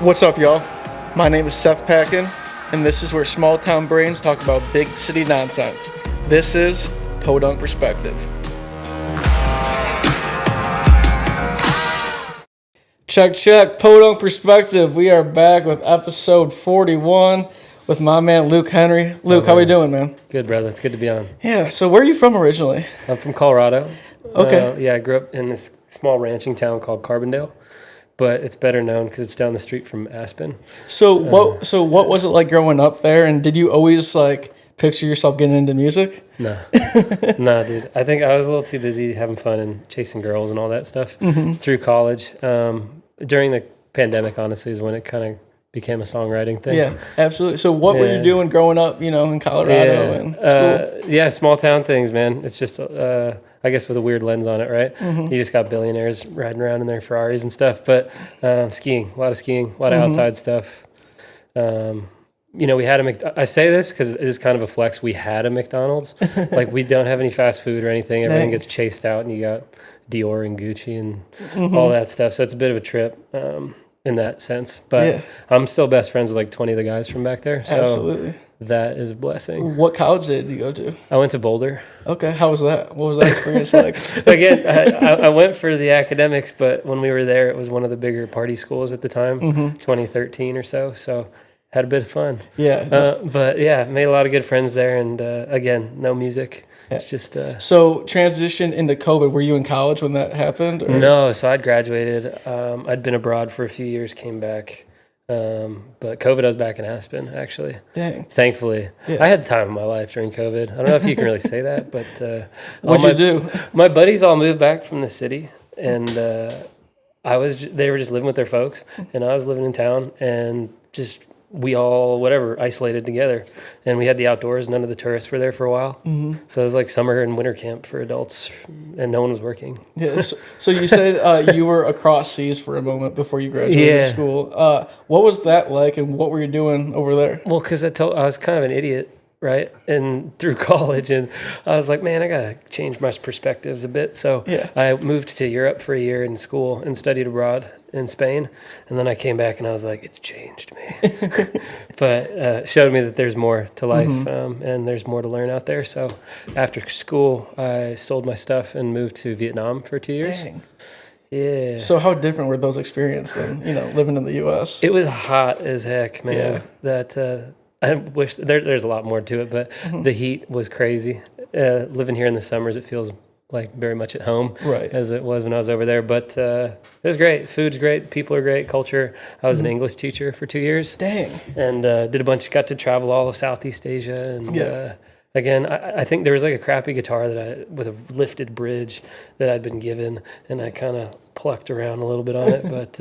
What's up, y'all? My name is Seth Packan, and this is where small town brains talk about big city nonsense. This is Podunk Perspective. Check, Podunk Perspective. We are back with episode 41 with my man Luke Henry. Luke, how we doing, man? Good, brother. It's good to be on. Yeah, so where are you from originally? I'm from Colorado. Okay. I grew up in this small ranching town called Carbondale, but it's better known because it's down the street from Aspen. So what was it like growing up there, and did you always picture yourself getting into music? No. No, dude. I think I was a little too busy having fun and chasing girls and all that stuff through college. During the pandemic, honestly, is when it kind of became a songwriting thing. Yeah, absolutely. So what were you doing growing up, in Colorado and school? Small town things, man. It's just, I guess with a weird lens on it, right? You just got billionaires riding around in their Ferraris and stuff. But skiing, a lot of outside stuff. We had I say this because it is kind of a flex. We had a McDonald's. We don't have any fast food or anything. Everything gets chased out, and you got Dior and Gucci and all that stuff. So it's a bit of a trip in that sense. But I'm still best friends with 20 of the guys from back there. So absolutely. That is a blessing. What college did you go to? I went to Boulder. Okay, how was that? What was that experience like? Again, I went for the academics, but when we were there, it was one of the bigger party schools at the time, 2013 or so. So had a bit of fun. Yeah. Made a lot of good friends there. And again, no music. Yeah. It's just... So transition into COVID, were you in college when that happened? Or? No, so I'd graduated. I'd been abroad for a few years, came back. But COVID, I was back in Aspen, actually. Dang. Thankfully. Yeah. I had time in my life during COVID. I don't know if you can really say that, but... What'd you do? My buddies all moved back from the city, and they were just living with their folks, and I was living in town, and just... we all, isolated together. And we had the outdoors. None of the tourists were there for a while. So it was like summer and winter camp for adults, and no one was working. Yeah. So you said you were across seas for a moment before you graduated school. What was that like, and what were you doing over there? Well, because I was kind of an idiot, right? And through college, and I was like, man, I got to change my perspectives a bit. So I moved to Europe for a year in school and studied abroad in Spain, and then I came back and I was like, it's changed me. But showed me that there's more to life, and there's more to learn out there. So after school, I sold my stuff and moved to Vietnam for 2 years. Dang. Yeah. So how different were those experiences than, living in the U.S.? It was hot as heck, man. That I wish there's a lot more to it, but the heat was crazy. Living here in the summers, it feels very much at home, right, as it was when I was over there. But it was great. Food's great. People are great. Culture. I was an English teacher for 2 years. Dang. And got to travel all of Southeast Asia. And again, I think there was a crappy guitar with a lifted bridge that I'd been given, and I kind of plucked around a little bit on it. But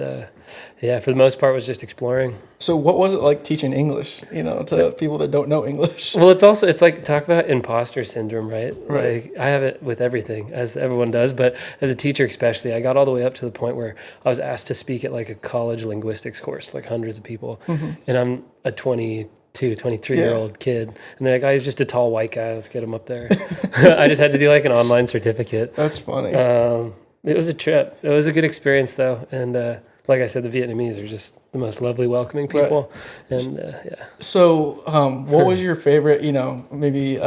for the most part, it was just exploring. So what was it like teaching English, to people that don't know English? Well, it's talk about imposter syndrome, right? Right. I have it with everything, as everyone does, but as a teacher especially, I got all the way up to the point where I was asked to speak at a college linguistics course, hundreds of people, and I'm a 23-year-old kid, and they're like, he's just a tall white guy, let's get him up there. I just had to do an online certificate. That's funny. It was a trip. It was a good experience, though, and like I said, the Vietnamese are just the most lovely, welcoming people. Right. And So, what was your favorite, maybe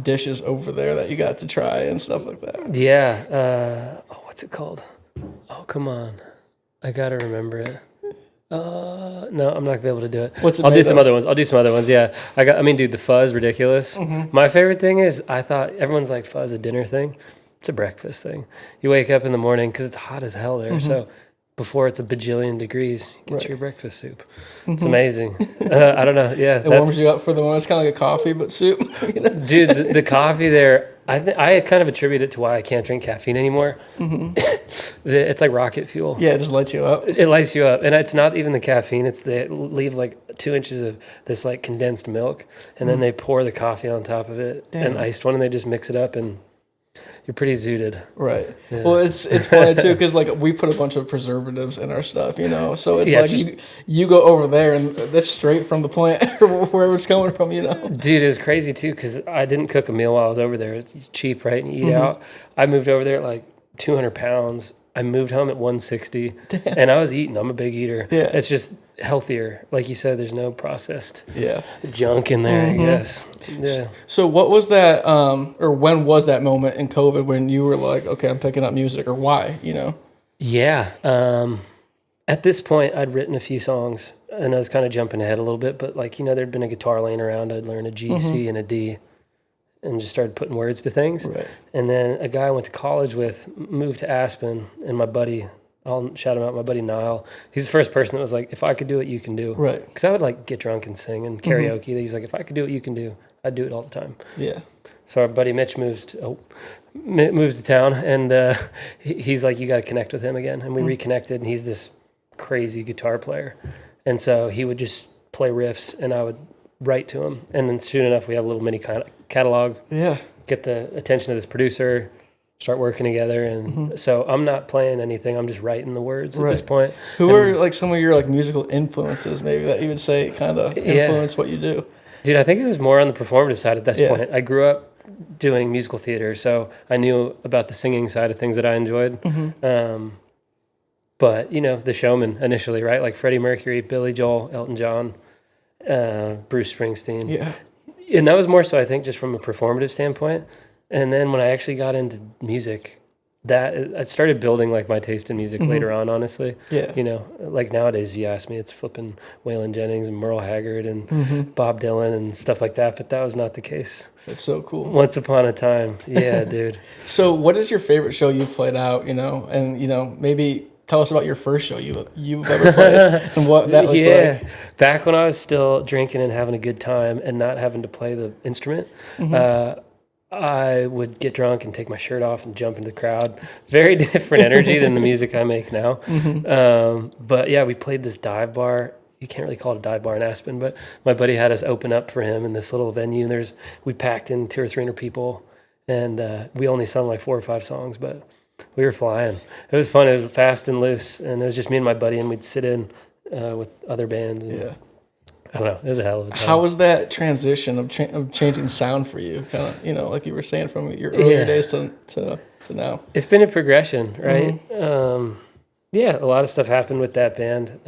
dishes over there that you got to try and stuff like that? Yeah. What's it called? Oh, come on, I gotta remember it. No, I'm not gonna be able to do it. I'll do some other ones. Yeah, dude, the pho is ridiculous. My favorite thing is, I thought everyone's like, pho is a dinner thing. It's a breakfast thing. You wake up in the morning because it's hot as hell there, so. Before it's a bajillion degrees, get your breakfast soup. It's amazing. I don't know. Yeah, it warms you up for the morning. It's kind of like a coffee, but soup. Dude, the coffee there, I kind of attribute it to why I can't drink caffeine anymore. It's like rocket fuel. Yeah, it just lights you up. It lights you up, and it's not even the caffeine. It's they leave 2 inches of this condensed milk, and then they pour the coffee on top of it, an iced one, and they just mix it up and. You're pretty zooted. Right. Yeah. Well, it's funny, too, because, we put a bunch of preservatives in our stuff, So it's you go over there, and that's straight from the plant or wherever it's coming from, Dude, it was crazy, too, because I didn't cook a meal while I was over there. It's cheap, right? And you eat out. I moved over there at, 200 pounds I moved home at 160 and I was eating. I'm a big eater. Yeah. It's just healthier. Like you said, there's no processed Yeah. junk in there, I guess. Yeah. So what was that, or when was that moment in COVID when you were like, okay, I'm picking up music, or why, you know? Yeah. At this point, I'd written a few songs and I was kind of jumping ahead a little bit, but like, you know, there'd been a guitar laying around. I'd learned a G, C, and a D and just started putting words to things. Right. And then a guy I went to college with moved to Aspen, and my buddy, I'll shout him out, my buddy Niall, he's the first person that was like, if I could do what you can do. Right. Because I would like get drunk and sing and karaoke. He's like, if I could do what you can do, I'd do it all the time. Yeah. So our buddy Mitch moves to town, and he's like, you got to connect with him again. And we reconnected, and he's this crazy guitar player. And so he would just play riffs, and I would write to him. And then soon enough, we have a little mini catalog. Yeah. Get the attention of this producer, start working together. And so I'm not playing anything. I'm just writing the words at this point. Who are like some of your like musical influences, maybe, that you would say kind of influence what you do? Dude, I think it was more on the performative side at this point. I grew up doing musical theater, so I knew about the singing side of things that I enjoyed. But, you know, the showman initially, right? Like Freddie Mercury, Billy Joel, Elton John, Bruce Springsteen. Yeah. And that was more so, I think, just from a performative standpoint. And then when I actually got into music, that I started building like my taste in music later on, honestly. Yeah. You know, like nowadays, if you ask me, it's flipping Waylon Jennings and Merle Haggard and Bob Dylan and stuff like that. But that was not the case. That's so cool. Once upon a time. Yeah, dude. So what is your favorite show you've played out, you know? And, you know, maybe tell us about your first show you've ever played and what that looked like. Back when I was still drinking and having a good time and not having to play the instrument, I would get drunk and take my shirt off and jump into the crowd. Very different energy than the music I make now. But yeah, we played this dive bar. You can't really call it a dive bar in Aspen, but my buddy had us open up for him in this little venue. And we packed in 200 or 300 people, and we only sung like 4 or 5 songs, but we were flying. It was fun. It was fast and loose, and it was just me and my buddy, and we'd sit in with other bands. And, I don't know. It was a hell of a time. How was that transition of changing sound for you? Kind of, you know, like you were saying, from your earlier days to now. It's been a progression, right? Yeah, a lot of stuff happened with that band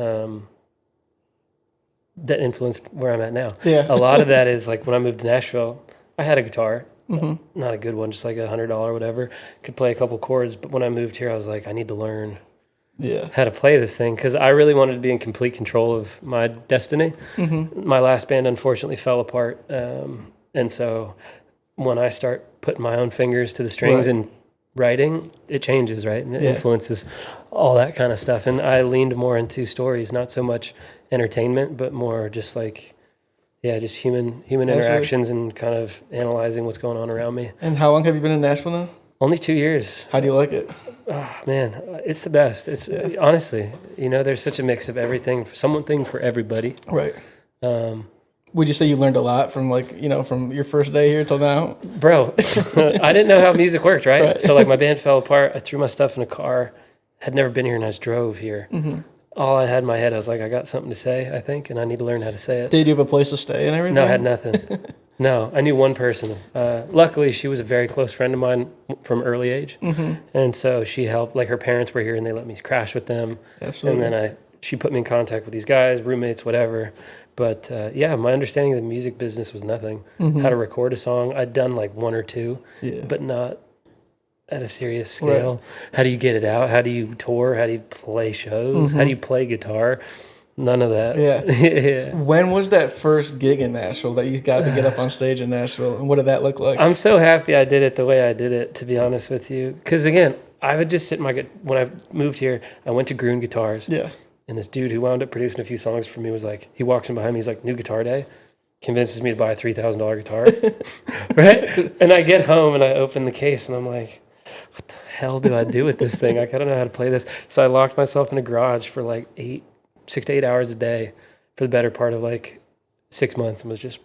that influenced where I'm at now. Yeah. A lot of that is like when I moved to Nashville, I had a guitar. Not a good one, just like $100 or whatever. Could play a couple chords, but when I moved here, I was like, I need to learn how to play this thing, because I really wanted to be in complete control of my destiny. My last band unfortunately fell apart, and so when I start putting my own fingers to the strings and writing, it changes, right? And it influences all that kind of stuff. And I leaned more into stories, not so much entertainment, but more just like just human interactions and kind of analyzing what's going on around me. And how long have you been in Nashville now? Only 2 years. How do you like it? Oh, man, it's the best. It's honestly, you know, there's such a mix of everything, something for everybody. Right. Would you say you learned a lot from, like, you know, from your first day here till now? Bro, I didn't know how music worked, right? So like my band fell apart. I threw my stuff in a car. Had never been here, and I just drove here. All I had in my head, I was like, I got something to say, I think, and I need to learn how to say it. Did you have a place to stay and everything? No, I had nothing. No, I knew one person. Luckily, she was a very close friend of mine from early age. And so she helped, like her parents were here and they let me crash with them. Absolutely. And then she put me in contact with these guys, roommates, whatever. But my understanding of the music business was nothing. How to record a song. I'd done like 1 or 2, but not at a serious scale. Right. How do you get it out? How do you tour? How do you play shows? How do you play guitar? None of that. Yeah. When was that first gig in Nashville that you got to get up on stage in Nashville? And what did that look like? I'm so happy I did it the way I did it, to be honest with you. Because, again, I would just sit when I moved here, I went to Gruen Guitars. Yeah. And this dude who wound up producing a few songs for me was like, he walks in behind me, he's like, new guitar day. Convinces me to buy a $3,000 guitar. Right? And I get home and I open the case and I'm like, what the hell do I do with this thing? Like, I don't know how to play this. So I locked myself in a garage for like 6 to 8 hours a day for the better part of like 6 months, and was just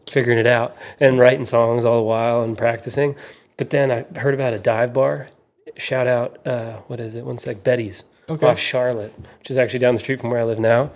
figuring it out and writing songs all the while and practicing. But then I heard about a dive bar. Shout out, what is it? One sec, Betty's off Charlotte, which is actually down the street from where I live now.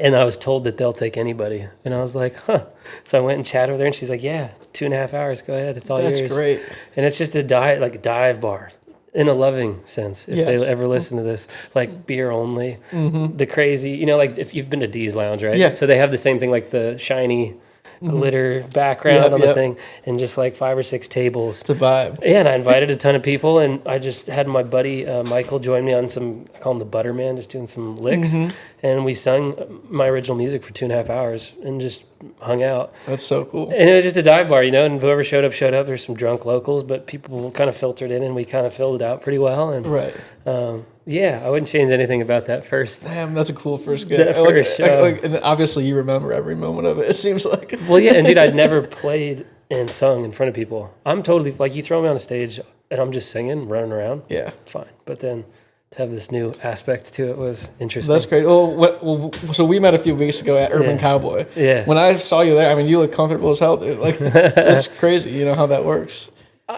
And I was told that they'll take anybody. And I was like, huh. So I went and chatted with her, and she's like, yeah, 2.5 hours. Go ahead. It's all yours. That's great. And it's just a dive bar. in a loving sense, if they ever listen to this, like beer only, the crazy, like if you've been to Dee's Lounge, right? Yeah. So they have the same thing, like the shiny glitter background on the thing, and just like 5 or 6 tables. It's a vibe. Yeah, and I invited a ton of people, and I just had my buddy Michael join me on some, I call him the Butterman, just doing some licks, and we sung my original music for 2.5 hours and just hung out. That's so cool. And it was just a dive bar, and whoever showed up. There's some drunk locals, but people kind of filtered in, and we kind of filled it out pretty well. And right. I wouldn't change anything about that first. Damn, that's a cool first gig. And obviously you remember every moment of it, it seems like. Well, yeah, and dude, I'd never played and sung in front of people. I'm totally, like, you throw me on a stage, and I'm just singing, running around. Yeah. It's fine. But then to have this new aspect to it was interesting. That's great. So we met a few weeks ago at Urban Cowboy. Yeah. When I saw you there, I mean, you look comfortable as hell, dude. Like, that's crazy, how that works.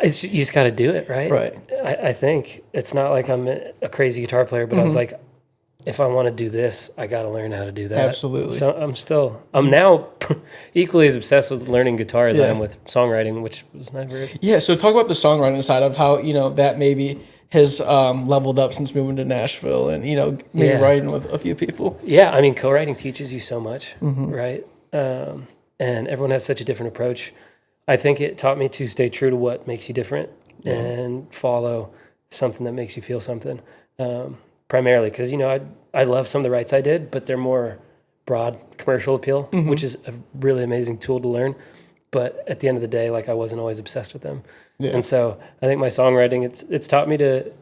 You just got to do it, right? Right. I think it's not like I'm a crazy guitar player, but I was like, if I want to do this, I got to learn how to do that. Absolutely. So I'm now equally as obsessed with learning guitar as I am with songwriting, which was never. Yeah. So talk about the songwriting side of how, that maybe has leveled up since moving to Nashville and, maybe writing with a few people. Yeah. I mean, co-writing teaches you so much, right? And everyone has such a different approach. I think it taught me to stay true to what makes you different and follow something that makes you feel something. Primarily because, I love some of the writes I did, but they're more broad commercial appeal, which is a really amazing tool to learn. But at the end of the day, like, I wasn't always obsessed with them. Yeah. And so I think my songwriting, it's taught me to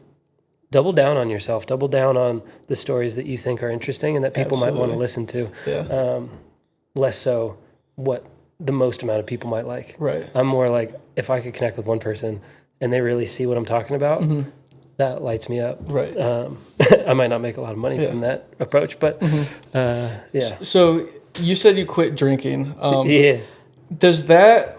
double down on yourself, double down on the stories that you think are interesting and that people might want to listen to. Yeah. Less so what the most amount of people might like. Right. I'm more like, if I could connect with one person and they really see what I'm talking about, that lights me up. Right. I might not make a lot of money from that approach, but yeah. So you said you quit drinking. Yeah. Does that,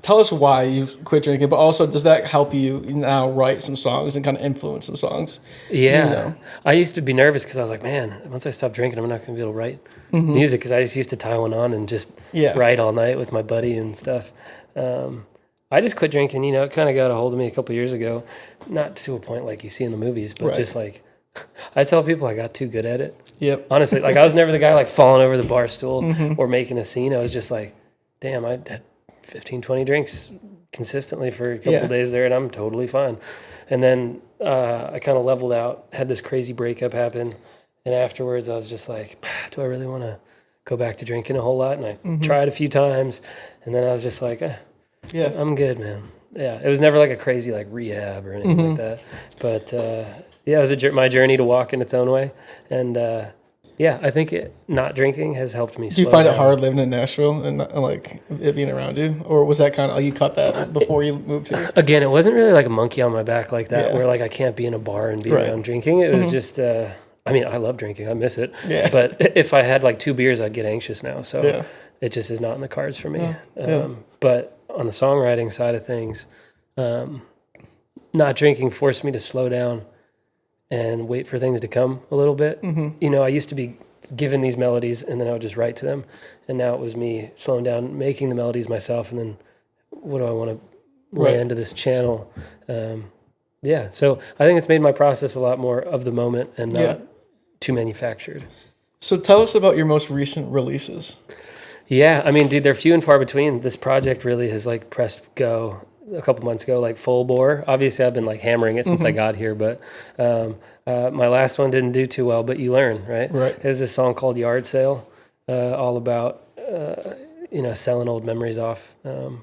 tell us why you've quit drinking, but also does that help you now write some songs and kind of influence some songs? Yeah. I used to be nervous because I was like, man, once I stop drinking, I'm not going to be able to write music, because I just used to tie one on and just write all night with my buddy and stuff. I just quit drinking, it kind of got a hold of me a couple years ago, not to a point like you see in the movies, but just like, I tell people I got too good at it. Yep. Honestly, I was never the guy falling over the bar stool or making a scene. I was just like, damn, I had 15, 20 drinks consistently for a couple of days there, and I'm totally fine. And then I kind of leveled out, had this crazy breakup happen, and afterwards I was just like, do I really want to go back to drinking a whole lot? And I tried a few times, and then I was just like, I'm good, man. Yeah, it was never like a crazy rehab or anything like that. But it was my journey to walk in its own way, and I think not drinking has helped me. Do you find it hard living in Nashville and it being around you, or was that kind of you cut that before you moved here? Again, it wasn't really like a monkey on my back like that, where I can't be in a bar and be around drinking. It was just. I mean, I love drinking. I miss it. Yeah. But if I had 2 beers, I'd get anxious now. So it just is not in the cards for me. But on the songwriting side of things, not drinking forced me to slow down and wait for things to come a little bit. I used to be given these melodies and then I would just write to them. And now it was me slowing down, making the melodies myself. And then what do I want to lay into this channel? So I think it's made my process a lot more of the moment and not too manufactured. So tell us about your most recent releases. Yeah, I mean, dude, they're few and far between. This project really has pressed go a couple months ago, full bore. Obviously, I've been hammering it since I got here, but my last one didn't do too well. But you learn, right? Right. There's this song called "Yard Sale," all about selling old memories off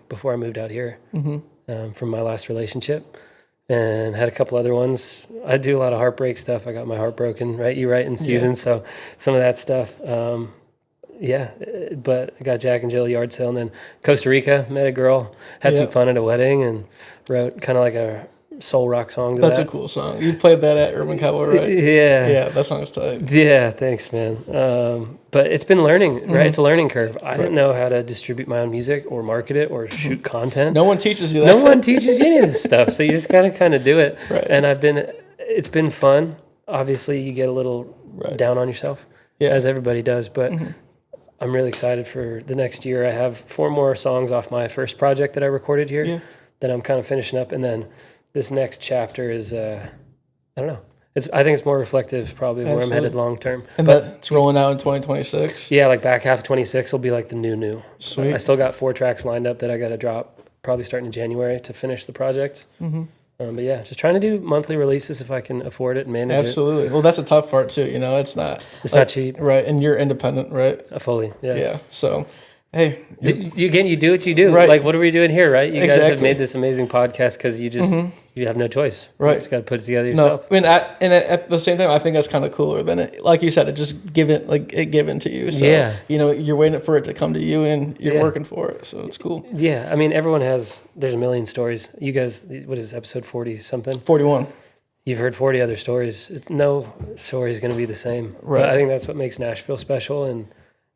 before I moved out here from my last relationship. And had a couple other ones. I do a lot of heartbreak stuff. I got my heart broken, right? You write in season, so some of that stuff. But I got Jack and Jill, Yard Sale, and then Costa Rica, met a girl, had some fun at a wedding, and wrote kind of a soul rock song to That's a cool song. You played that at Urban Cowboy, right? Yeah, that song's tight. Yeah, thanks, man. But it's been learning, right? It's a learning curve. I didn't know how to distribute my own music or market it or shoot content. No one teaches you that. No one teaches you any of this stuff, so you just gotta kind of do it. Right. And it's been fun. Obviously, you get a little down on yourself, as everybody does, but I'm really excited for the next year. I have 4 more songs off my first project that I recorded here that I'm kind of finishing up, and then this next chapter is, I don't know. I think it's more reflective probably of where I'm headed long term. And that's rolling out in 2026? Yeah, like back half of 26 will be like the new. Sweet. I still got 4 tracks lined up that I got to drop probably starting in January to finish the project. Mm-hmm. But yeah, just trying to do monthly releases if I can afford it and manage it. Absolutely. Well, that's a tough part too. You know, it's not cheap. Right. And you're independent, right? Fully. Yeah. Yeah. So, hey. You do what you do. Right. Like, what are we doing here, right? You guys have made this amazing podcast because you just, you have no choice. Right. You just got to put it together yourself. No, I mean, at the same time, I think that's kind of cooler than it. Like you said, it just given to you. So, yeah. You know, you're waiting for it to come to you and you're working for it. So it's cool. Yeah. I mean, there's a million stories. You guys, what is this, episode 40 something? 41. You've heard 40 other stories. No story is going to be the same. Right. But I think that's what makes Nashville special and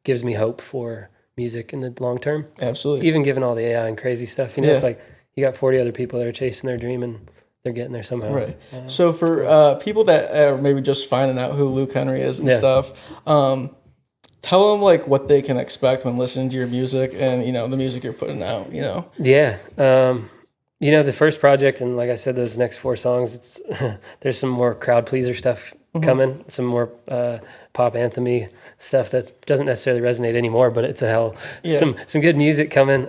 gives me hope for music in the long term. Absolutely. Even given all the AI and crazy stuff, you know, it's like you got 40 other people that are chasing their dream and they're getting there somehow. Right. So for people that are maybe just finding out who Luke Henry is and stuff, tell them like what they can expect when listening to your music and, you know, the music you're putting out, you know? Yeah. You know, the first project, and like I said, those next 4 songs, it's there's some more crowd pleaser stuff coming, some more pop anthem-y stuff that doesn't necessarily resonate anymore, but it's some good music coming,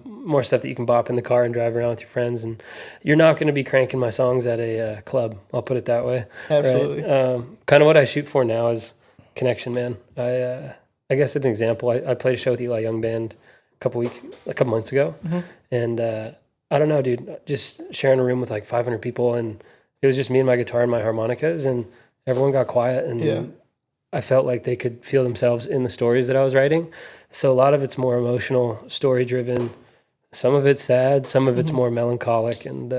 more stuff that you can bop in the car and drive around with your friends, and you're not going to be cranking my songs at a club, I'll put it that way. Absolutely. Right? Kind of what I shoot for now is connection, man. I guess as an example, I played a show with Eli Young Band a couple months ago, and I don't know, dude, just sharing a room with like 500 people, and it was just me and my guitar and my harmonicas, and everyone got quiet, and I felt like they could feel themselves in the stories that I was writing. So a lot of it's more emotional, story-driven. Some of it's sad, some of it's more melancholic, and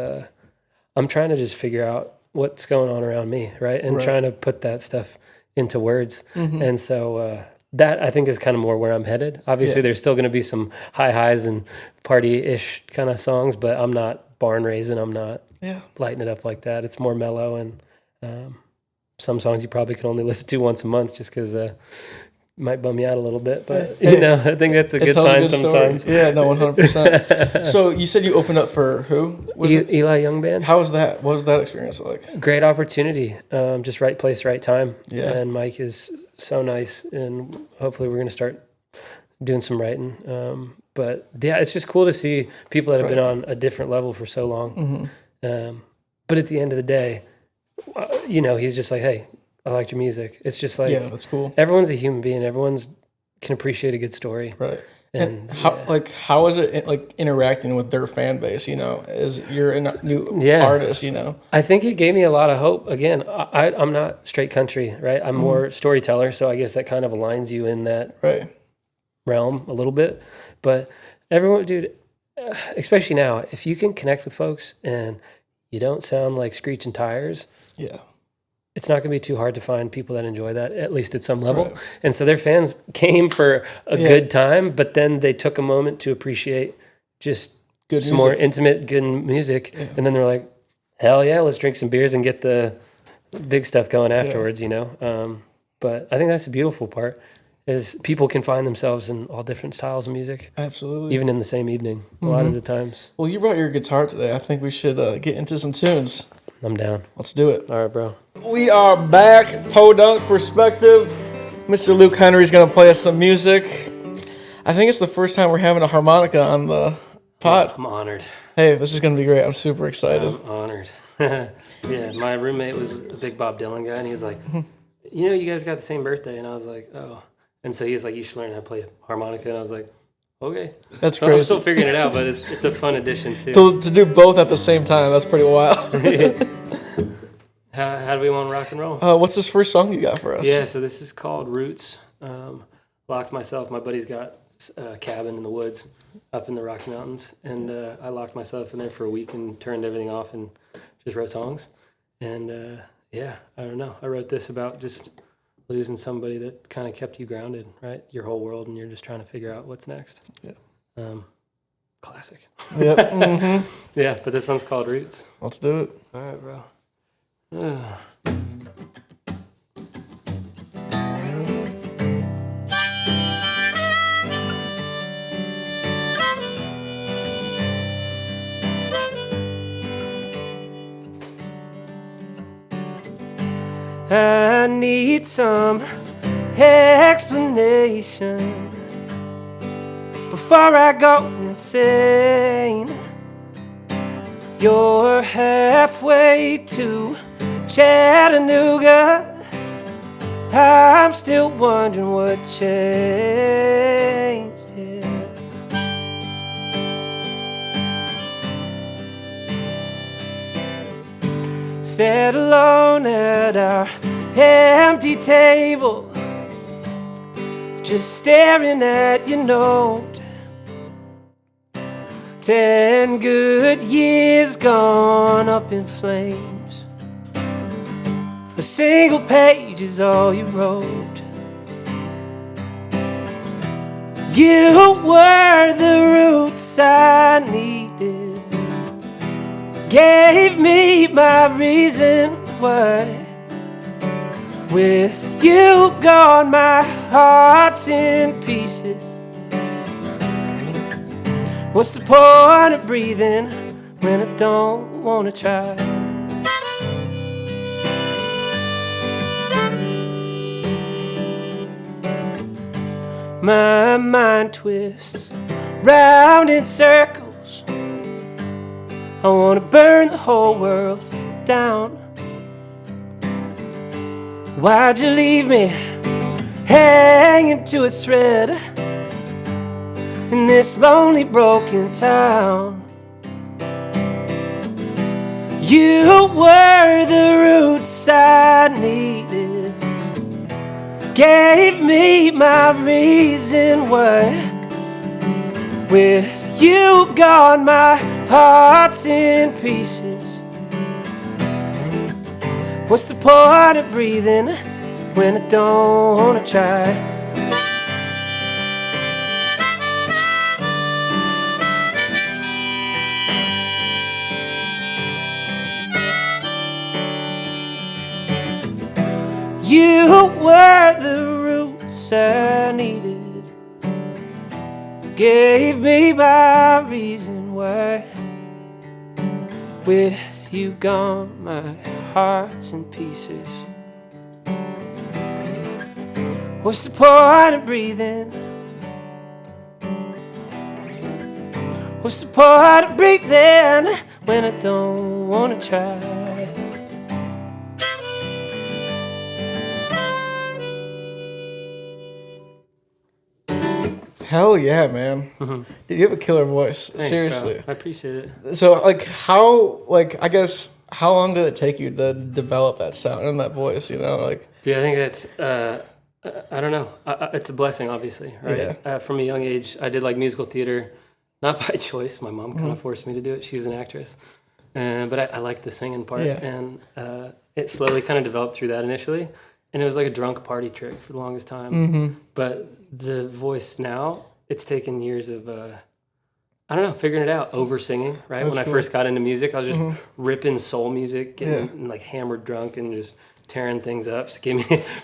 I'm trying to just figure out what's going on around me, right? And trying to put that stuff into words. And so that I think is kind of more where I'm headed. Obviously, there's still going to be some high highs and party-ish kind of songs, but I'm not barn raising. I'm not lighting it up like that. It's more mellow, and some songs you probably can only listen to once a month just because it might bum you out a little bit. But, you know, I think that's a good sign sometimes. Story. Yeah, no, 100%. So you said you opened up for who? Eli Young Band. How was that? What was that experience like? Great opportunity. Just right place, right time. Yeah. And Mike is so nice, and hopefully we're going to start doing some writing. But yeah, it's just cool to see people that have been on a different level for so long. But at the end of the day, you know, he's just like, hey, I liked your music. It's just like, yeah, that's cool. Everyone's a human being. Everyone's can appreciate a good story. Right. And how is it like interacting with their fan base, you know, as you're a new artist, you know? I think it gave me a lot of hope. Again, I'm not straight country, right? I'm more storyteller, so I guess that kind of aligns you in that realm a little bit. But everyone, dude, especially now, if you can connect with folks and you don't sound like screeching tires, it's not going to be too hard to find people that enjoy that, at least at some level. Right. And so their fans came for a good time, but then they took a moment to appreciate just good some more intimate, good music. Yeah. And then they're like, hell yeah, let's drink some beers and get the big stuff going afterwards, you know? But I think that's the beautiful part, is people can find themselves in all different styles of music. Absolutely. Even in the same evening, a lot of the times. Well, you brought your guitar today. I think we should get into some tunes. I'm down. Let's do it. All right, bro. We are back. Podunk Perspective. Mr. Luke Henry's going to play us some music. I think it's the first time we're having a harmonica on the pod. I'm honored. Hey, this is going to be great. I'm super excited. I'm honored. Yeah, my roommate was a big Bob Dylan guy, and he was like, you know, you guys got the same birthday. And I was like, oh. And so he was like, you should learn how to play harmonica. And I was like, okay. That's crazy. I'm still figuring it out, but it's a fun addition, too. To do both at the same time, that's pretty wild. How do we want to rock and roll? What's this first song you got for us? Yeah, so this is called Roots. Locked myself. My buddy's got a cabin in the woods up in the Rocky Mountains. And I locked myself in there for a week and turned everything off and just wrote songs. And yeah, I don't know. I wrote this about just losing somebody that kind of kept you grounded, right? Your whole world, and you're just trying to figure out what's next. Yeah. Classic. Yep. Mm-hmm. Yeah, but this one's called Roots. Let's do it. All right, bro. I need some explanation before I go insane. You're halfway to Chattanooga. I'm still wondering what changed it. Sat alone at our empty table, just staring at your note. 10 good years gone up in flames. A single page is all you wrote. You were the roots I needed, gave me my reason why. With you gone, my heart's in pieces. What's the point of breathing when I don't want to try? My mind twists round in circles. I want to burn the whole world down. Why'd you leave me hanging to a thread in this lonely, broken town? You were the roots I needed, gave me my reason why. With you gone, my heart's in pieces. What's the point of breathing when I don't want to try? You were the roots I needed, gave me my reason why. With you gone, my heart's in pieces. What's the point of breathing? What's the point of breathing when I don't want to try? Hell yeah, man. Mm-hmm. Dude, you have a killer voice. Thanks, seriously. Bro. I appreciate it. So, I guess, how long did it take you to develop that sound and that voice, Dude, I think that's, I don't know. It's a blessing, obviously, right? Yeah. From a young age, I did, musical theater, not by choice. My mom kind of forced me to do it. She was an actress. But I liked the singing part. Yeah. And it slowly kind of developed through that initially. And it was like a drunk party trick for the longest time. Mm-hmm. But the voice now, it's taken years of, figuring it out, over singing, right? That's when cool. I first got into music, I was just ripping soul music, getting hammered drunk and just tearing things up. So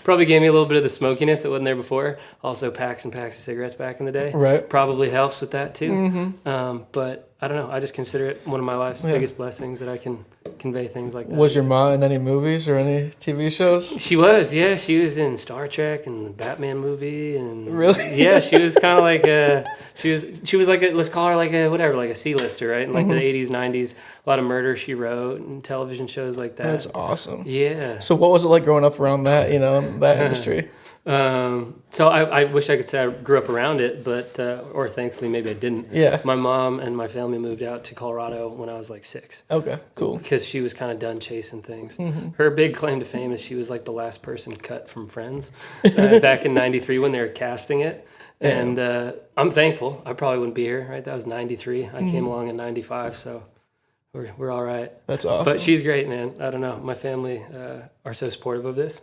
probably gave me a little bit of the smokiness that wasn't there before. Also packs and packs of cigarettes back in the day. Right. Probably helps with that too. Mm-hmm. But I don't know. I just consider it one of my life's biggest blessings that I can convey things like that. Was your mom in any movies or any TV shows? She was, yeah. She was in Star Trek and the Batman movie, and really, yeah. She was kind of like she was like let's call her like a C-lister, right? In the 80s, 90s, a lot of Murder, She Wrote, and television shows like that. That's awesome. Yeah. So what was it like growing up around that, that industry? So I wish I could say I grew up around it, but or thankfully maybe I didn't. Yeah. My mom and my family moved out to Colorado when I was 6. Okay, cool. Because she was kind of done chasing things. Mm-hmm. Her big claim to fame is she was the last person cut from Friends back in '93 when they were casting it. Yeah. And I'm thankful. I probably wouldn't be here, right? That was '93. I came along in '95, so we're all right. That's awesome. But she's great, man. I don't know. My family are so supportive of this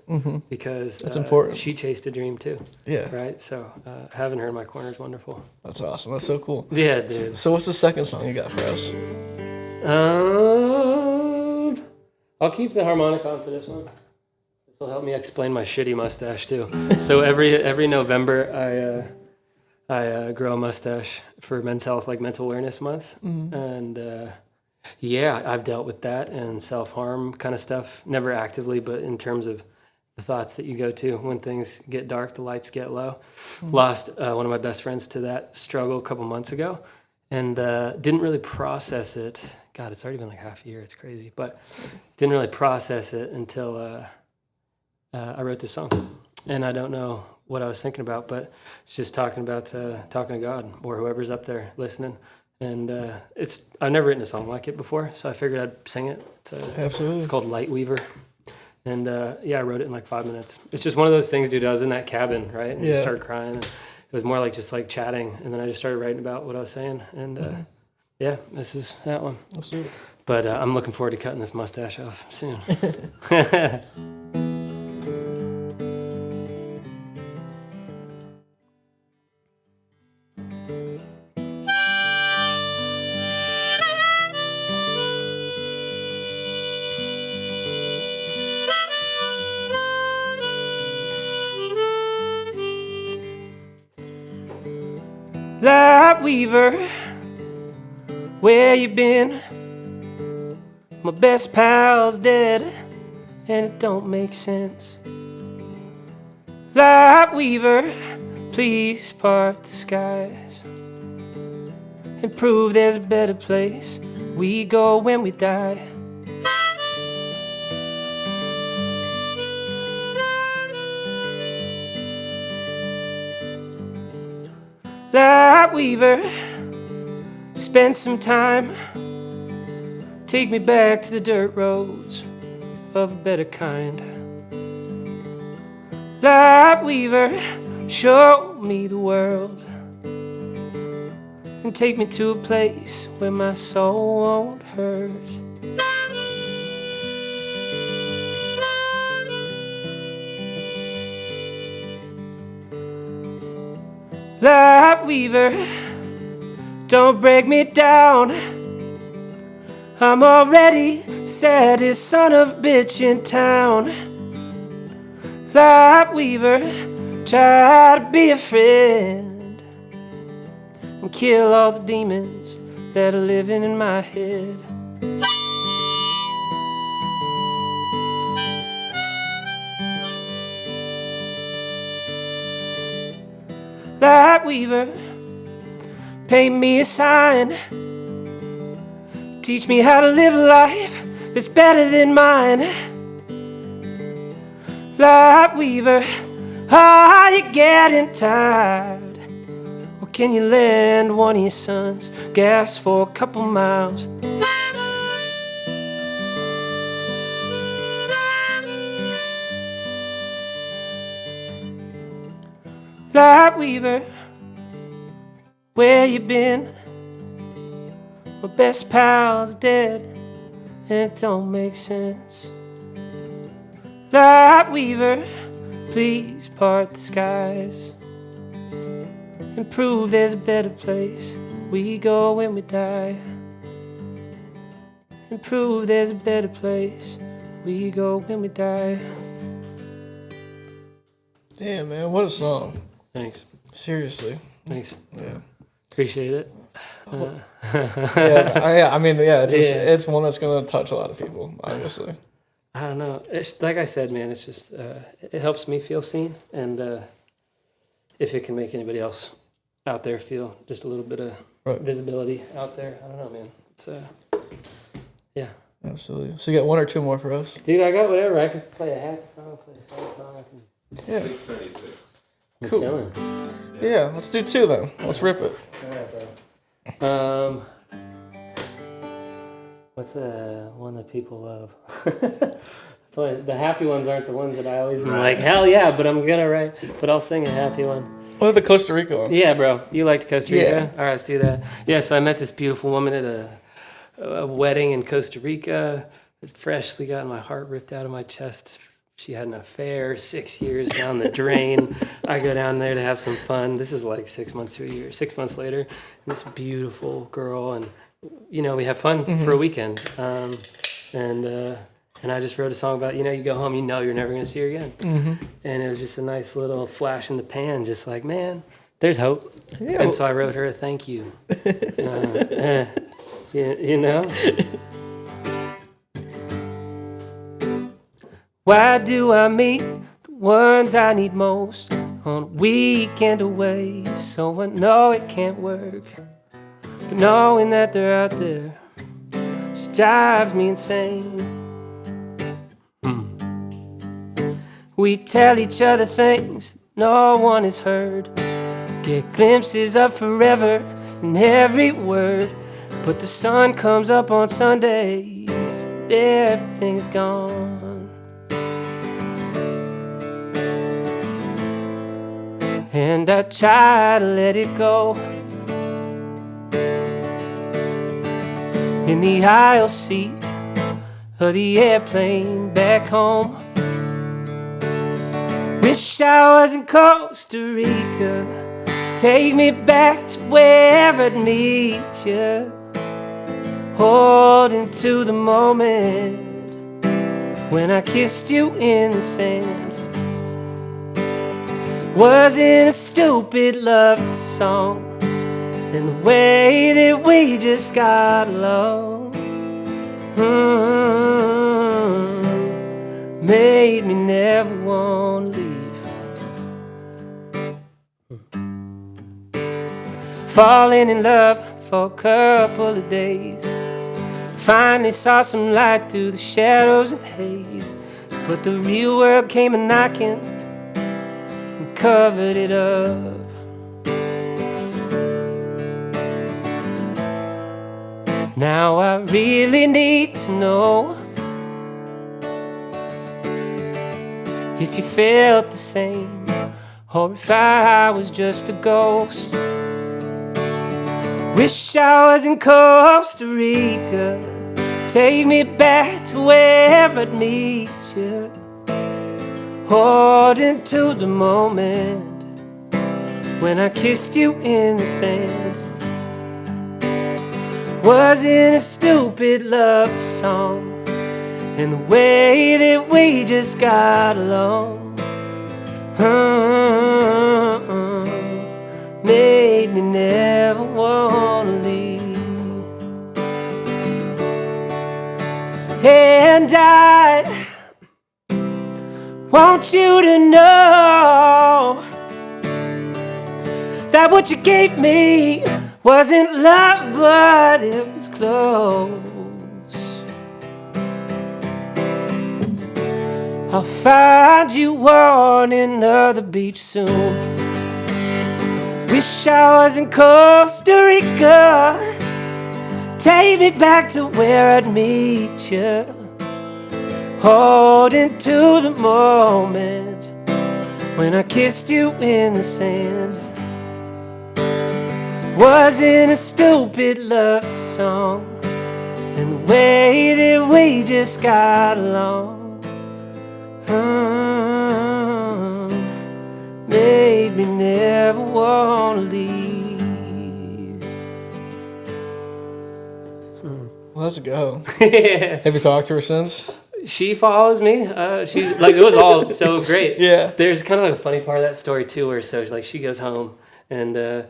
because that's important. She chased a dream too. Yeah. Right? So having her in my corner is wonderful. That's awesome. That's so cool. Yeah, dude. So what's the second song you got for us? I'll keep the harmonica on for this one. This will help me explain my shitty mustache too. So every November I grow a mustache for Men's Health, Mental Awareness Month. Mm-hmm. And I've dealt with that and self-harm kind of stuff. Never actively, but in terms of the thoughts that you go to when things get dark, the lights get low. Lost one of my best friends to that struggle a couple months ago, and didn't really process it. God, it's already been like half a year. It's crazy, but didn't really process it until I wrote this song. And I don't know what I was thinking about, but it's just talking to God or whoever's up there listening. And I've never written a song like it before, so I figured I'd sing it. Absolutely. It's called Light Weaver. And I wrote it in like 5 minutes. It's just one of those things, dude. I was in that cabin, right? And just started crying. And it was more like just like chatting. And then I just started writing about what I was saying. And this is that one. Absolutely. But I'm looking forward to cutting this mustache off soon. Light Weaver, where you been? My best pal's dead, and it don't make sense. Light Weaver, please part the skies and prove there's a better place we go when we die. Light Weaver, spend some time, take me back to the dirt roads of a better kind. Light Weaver, show me the world and take me to a place where my soul won't hurt. Light Weaver, don't break me down. I'm already the saddest son of a bitch in town. Light Weaver, try to be a friend and kill all the demons that are living in my head. Light Weaver, paint me a sign, teach me how to live a life that's better than mine. Light Weaver, are you getting tired? Or can you lend one of your sons gas for a couple miles? Light Weaver, where you been? My best pal's dead, and it don't make sense. Light Weaver, please part the skies and prove there's a better place we go when we die. And prove there's a better place we go when we die. Damn, man, what a song. Thanks. Seriously. Thanks. Yeah. Appreciate it. It's one that's gonna touch a lot of people, obviously. I don't know. It's like I said, man. It's just it helps me feel seen, and if it can make anybody else out there feel just a little bit of visibility out there, I don't know, man. It's yeah. Absolutely. So you got one or two more for us, dude? I got whatever. I could play a happy song, play a sad song. I can. Yeah. 6:36. Cool. Chilling. Yeah, let's do two then. Let's rip it. All right, bro. What's one that people love? It's like the happy ones aren't the ones that I always am like, hell yeah, but I'm gonna write. But I'll sing a happy one. What the Costa Rica one? Yeah, bro. You liked Costa Rica? Yeah. All right, let's do that. Yeah, so I met this beautiful woman at a wedding in Costa Rica. I'd freshly gotten my heart ripped out of my chest. She had an affair, 6 years down the drain. I go down there to have some fun. This is like 6 months to a year. 6 months later, this beautiful girl, and we have fun for a weekend. And I just wrote a song about, you go home, you're never going to see her again. And it was just a nice little flash in the pan, just like, man, there's hope. Yeah. And so I wrote her a thank you. Why do I meet the ones I need most on a weekend away? So I know it can't work, but knowing that they're out there just drives me insane. We tell each other things no one has heard, get glimpses of forever in every word, but the sun comes up on Sundays, everything's gone. And I try to let it go in the aisle seat of the airplane back home. Wish I was in Costa Rica, take me back to where I'd meet you, holding to the moment when I kissed you in the sand. Wasn't a stupid love song, and the way that we just got along made me never want to leave. Falling in love for a couple of days, finally saw some light through the shadows and haze, but the real world came a knocking and covered it up. Now I really need to know if you felt the same, or if I was just a ghost. Wish I was in Costa Rica, take me back to where I'd meet you, holding to the moment when I kissed you in the sand. Wasn't a stupid love song, and the way that we just got along made me never want to leave. And I want you to know that what you gave me wasn't love, but it was close. I'll find you on another beach soon. Wish I was in Costa Rica, take me back to where I'd meet you, holding to the moment when I kissed you in the sand. Wasn't a stupid love song, and the way that we just got along made me never want to leave. Let's go. Have you talked to her since? She follows me. She's like, it was all so great. Yeah. There's kind of like a funny part of that story too, where so like she goes home and a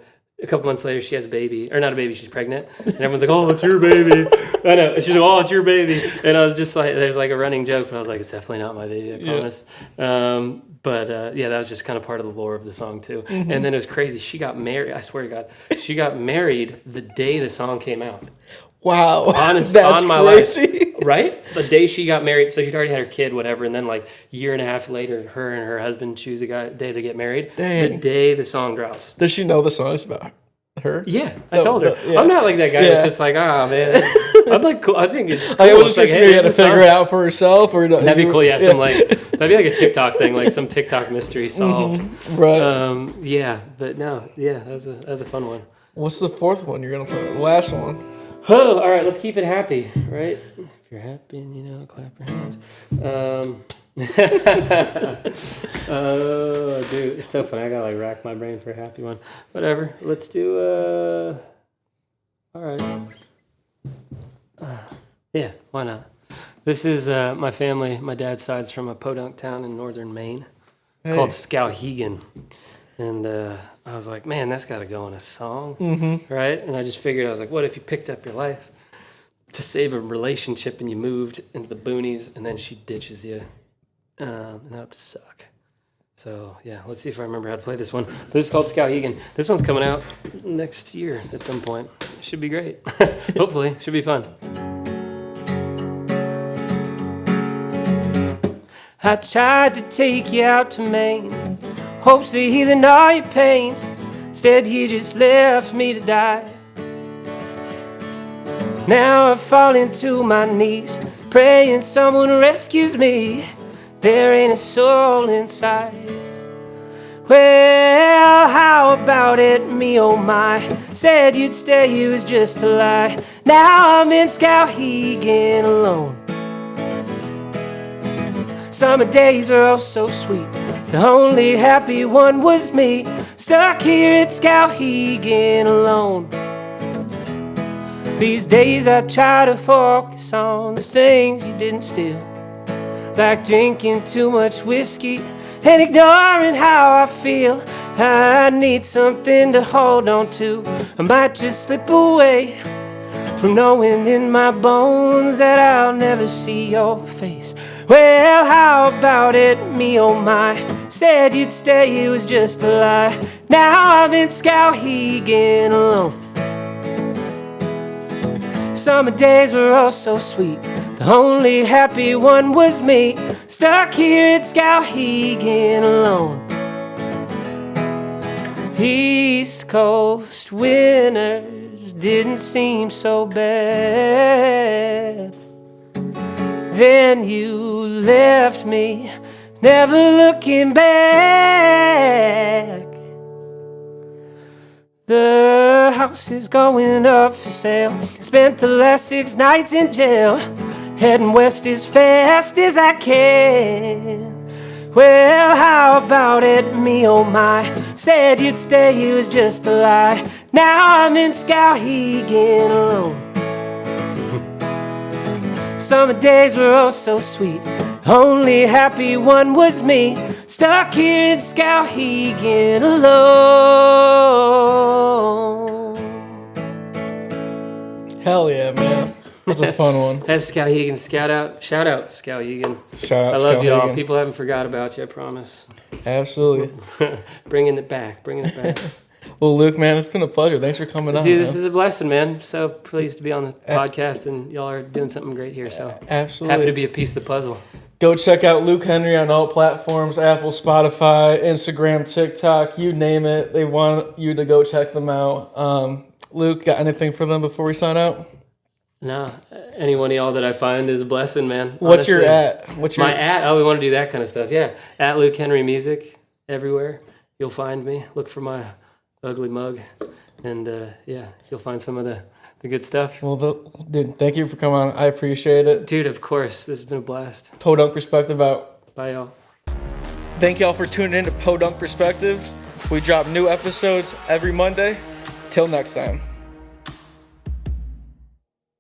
couple months later she has a baby, or not a baby, she's pregnant, and everyone's like, "Oh, it's your baby." I know. She's like, "Oh, it's your baby," and I was just like, there's like a running joke, but I was like, it's definitely not my baby, I promise. But yeah, that was just kind of part of the lore of the song too. Mm-hmm. And then it was crazy. She got married. I swear to God, she got married the day the song came out. Wow, honest, that's on my crazy. Life, right? The day she got married, so she'd already had her kid, whatever, and then like a year and a half later, her and her husband choose a day to get married. Dang. The day the song drops. Does she know the song's about her? Yeah, I told her. Yeah. I'm not like that guy that's just like, man. I'm like, cool. I think it's cool. Like, it was just you had to figure it out for herself, or that'd be cool. Yeah, some like that'd be like a TikTok thing, like some TikTok mystery solved. Mm-hmm. Right. Yeah, but no, yeah, that was a fun one. What's the fourth one you're gonna play? The last one. Oh, all right, let's keep it happy, right? If you're happy, and clap your hands. Oh, dude, it's so funny. I gotta like rack my brain for a happy one. Whatever. Let's do. All right. Yeah, why not? This is my family. My dad's side's from a podunk town in northern Maine called Skowhegan, and I was like, man, that's got to go in a song, right? And I just figured, I was like, what if you picked up your life to save a relationship and you moved into the boonies, and then she ditches you and that would suck. So, yeah, let's see if I remember how to play this one. This is called Skowhegan. This one's coming out next year at some point. Should be great. Hopefully. Should be fun. I tried to take you out to Maine, hopes of healing all your pains. Instead, you just left me to die. Now I fall into my knees, praying someone rescues me. There ain't a soul inside. Well, how about it, me oh my? Said you'd stay, it was just a lie. Now I'm in Skowhegan alone. Summer days were oh so sweet, the only happy one was me. Stuck here at Skowhegan alone. These days I try to focus on the things you didn't steal, like drinking too much whiskey and ignoring how I feel. I need something to hold on to. I might just slip away from knowing in my bones that I'll never see your face. Well, how about it, me oh my? Said you'd stay, it was just a lie. Now I'm in Skowhegan alone. Summer days were all so sweet, the only happy one was me. Stuck here at Skowhegan alone. East Coast winters didn't seem so bad. Then you left me, never looking back. The house is going up for sale. Spent the last 6 nights in jail, heading west as fast as I can. Well, how about it, me oh my? Said you'd stay, it was just a lie. Now I'm in Skowhegan alone. Summer days were oh so sweet, only happy one was me. Stuck here in Skowhegan alone. Hell yeah, man. That's a fun one. That's Skowhegan. Shout out Skowhegan. Shout out I love Skowhegan. y'all. People haven't forgot about you, I promise. Absolutely. Bringing it back. Well, Luke, man, it's been a pleasure. Thanks for coming on. Dude, this is a blessing, man. So pleased to be on the podcast, and y'all are doing something great here. So absolutely happy to be a piece of the puzzle. Go check out Luke Henry on all platforms: Apple, Spotify, Instagram, TikTok, you name it. They want you to go check them out. Luke, got anything for them before we sign out? No, anyone of y'all that I find is a blessing, man. What's Honestly. your at? What's your my at? Oh, we want to do that kind of stuff. Yeah, at Luke Henry Music everywhere. You'll find me. Look for my ugly mug, and yeah, you'll find some of the good stuff. Well, dude, thank you for coming on. I appreciate it. Dude, of course. This has been a blast. Podunk Perspective out. Bye, y'all. Thank y'all for tuning in to Podunk Perspective. We drop new episodes every Monday. Till next time.